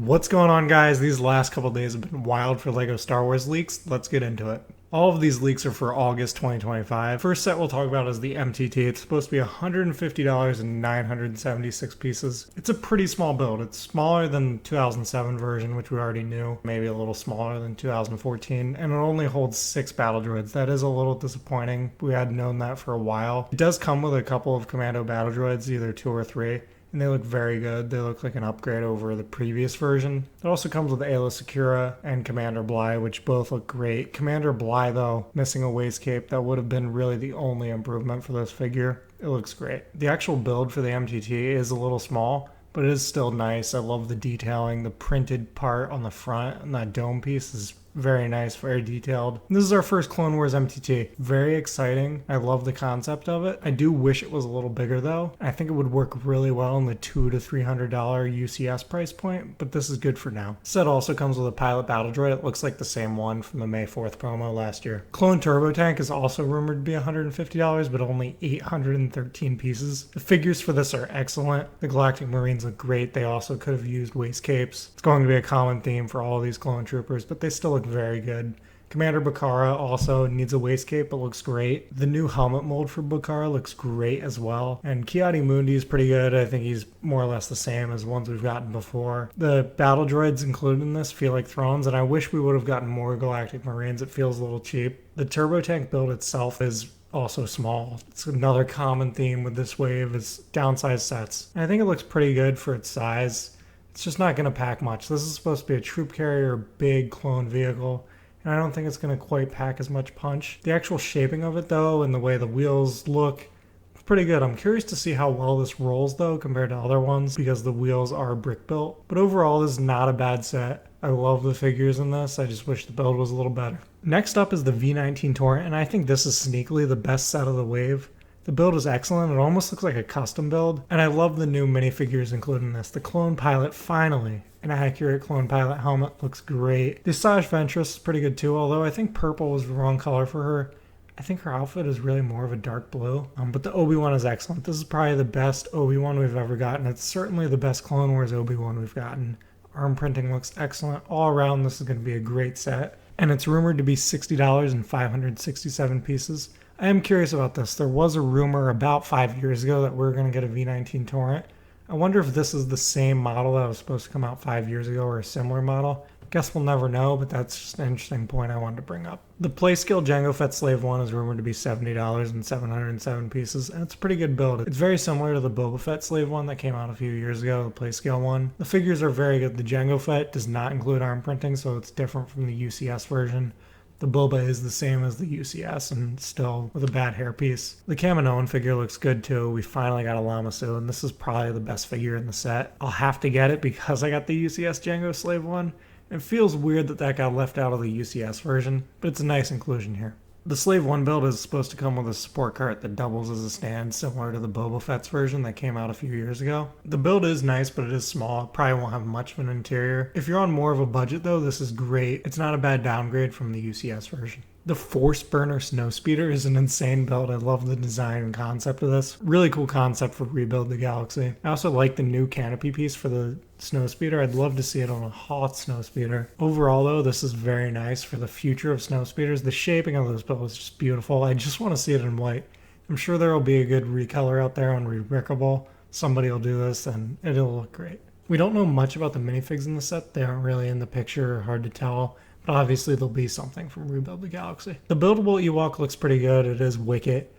What's going on, guys? These last couple days have been wild for LEGO Star Wars leaks. Let's get into it. All of these leaks are for August 2025. First set we'll talk about is the MTT. It's supposed to be $150 and 976 pieces. It's a pretty small build. It's smaller than the 2007 version, which we already knew. Maybe a little smaller than 2014. And it only holds 6 battle droids. That is a little disappointing. We had known that for a while. It does come with a couple of commando battle droids, either 2 or 3. And they look very good. They look like an upgrade over the previous version. It also comes with Ayla Secura and Commander Bly, which both look great. Commander Bly, though, missing a waist cape, that would have been really the only improvement for this figure. It looks great. The actual build for the MTT is a little small, but it is still nice. I love the detailing. The printed part on the front and that dome piece is very nice, very detailed. This is our first Clone Wars MTT. Very exciting. I love the concept of it. I do wish it was a little bigger though. I think it would work really well in the $200 to $300 UCS price point, but this is good for now. Set also comes with a pilot battle droid. It looks like the same one from the May 4th promo last year. Clone Turbo Tank is also rumored to be $150, but only 813 pieces. The figures for this are excellent. The Galactic Marines look great. They also could have used waist capes. It's going to be a common theme for all these clone troopers, but they still look very good. Commander Bakara also needs a waist cape, but looks great. The new helmet mold for Bakara looks great as well. And Ki-Adi-Mundi is pretty good. I think he's more or less the same as ones we've gotten before. The battle droids included in this feel like thrones, and I wish we would have gotten more Galactic Marines. It feels a little cheap. The Turbo Tank build itself is also small. It's another common theme with this wave is downsized sets. And I think it looks pretty good for its size. It's just not going to pack much. This is supposed to be a troop carrier, big clone vehicle, and I don't think it's going to quite pack as much punch. The actual shaping of it, though, and the way the wheels look, it's pretty good. I'm curious to see how well this rolls, though, compared to other ones, because the wheels are brick built. But overall, this is not a bad set. I love the figures in this. I just wish the build was a little better. Next up is the V19 Torrent, and I think this is sneakily the best set of the wave. The build is excellent. It almost looks like a custom build. And I love the new minifigures included in this. The Clone Pilot, finally. An accurate Clone Pilot helmet looks great. The Asajj Ventress is pretty good too, although I think purple was the wrong color for her. I think her outfit is really more of a dark blue. But the Obi-Wan is excellent. This is probably the best Obi-Wan we've ever gotten. It's certainly the best Clone Wars Obi-Wan we've gotten. Arm printing looks excellent. All around, this is going to be a great set. And it's rumored to be $60 and 567 pieces. I am curious about this. There was a rumor about 5 years ago that we were going to get a V19 Torrent. I wonder if this is the same model that was supposed to come out 5 years ago or a similar model. Guess we'll never know, but that's just an interesting point I wanted to bring up. The Playscale Jango Fett Slave 1 is rumored to be $70 and 707 pieces, and it's a pretty good build. It's very similar to the Boba Fett Slave 1 that came out a few years ago, the Playscale one. The figures are very good. The Jango Fett does not include arm printing, so it's different from the UCS version. The Boba is the same as the UCS and still with a bad hairpiece. The Kaminoan figure looks good too. We finally got a Lamasu, and this is probably the best figure in the set. I'll have to get it because I got the UCS Jango Slave 1. It feels weird that that got left out of the UCS version, but it's a nice inclusion here. The Slave 1 build is supposed to come with a support cart that doubles as a stand, similar to the Boba Fett's version that came out a few years ago. The build is nice, but it is small. It probably won't have much of an interior. If you're on more of a budget, though, this is great. It's not a bad downgrade from the UCS version. The Force Burner Snowspeeder is an insane build. I love the design and concept of this. Really cool concept for Rebuild the Galaxy. I also like the new canopy piece for the Snowspeeder. I'd love to see it on a Hoth Snowspeeder. Overall, though, this is very nice for the future of Snowspeeders. The shaping of this build is just beautiful. I just want to see it in white. I'm sure there will be a good recolor out there on Rebrickable. Somebody will do this and it'll look great. We don't know much about the minifigs in the set. They aren't really in the picture, hard to tell. But obviously there'll be something from Rebuild the Galaxy. The buildable Ewok looks pretty good. It is Wicket.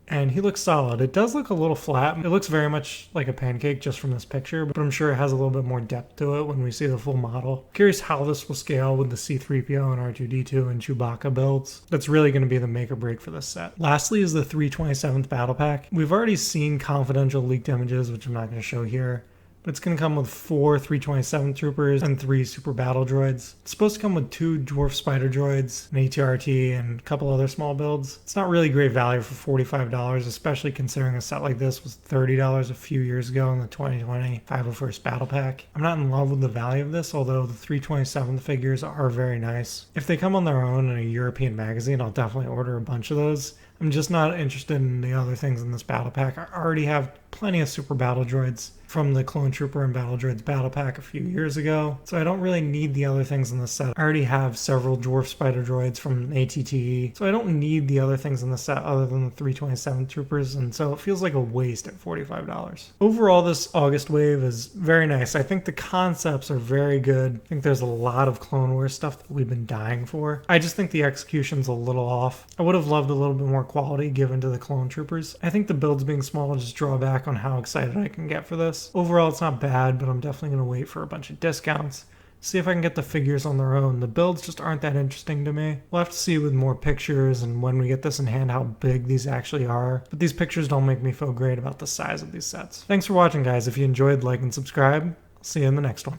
And he looks solid. It does look a little flat. It looks very much like a pancake just from this picture, but I'm sure it has a little bit more depth to it when we see the full model. Curious how this will scale with the C-3PO and R2-D2 and Chewbacca builds. That's really going to be the make or break for this set. Lastly is the 327th Battle Pack. We've already seen confidential leaked images, which I'm not going to show here. But it's going to come with 4 327 troopers and 3 super battle droids. It's supposed to come with 2 dwarf spider droids, an AT-RT, and a couple other small builds. It's not really great value for $45, especially considering a set like this was $30 a few years ago in the 2020 501st Battle Pack. I'm not in love with the value of this, although the 327 figures are very nice. If they come on their own in a European magazine, I'll definitely order a bunch of those. I'm just not interested in the other things in this battle pack. I already have plenty of super battle droids from the Clone Trooper and Battle Droids battle pack a few years ago, so I don't really need the other things in the set. I already have several Dwarf Spider droids from ATTE, so I don't need the other things in the set other than the 327 Troopers, and so it feels like a waste at $45. Overall, this August wave is very nice. I think the concepts are very good. I think there's a lot of Clone Wars stuff that we've been dying for. I just think the execution's a little off. I would have loved a little bit more quality given to the Clone Troopers. I think the builds being small just draw back on how excited I can get for this. Overall, it's not bad, but I'm definitely going to wait for a bunch of discounts. See if I can get the figures on their own. The builds just aren't that interesting to me. We'll have to see with more pictures and when we get this in hand how big these actually are. But these pictures don't make me feel great about the size of these sets. Thanks for watching, guys. If you enjoyed, like and subscribe. I'll see you in the next one.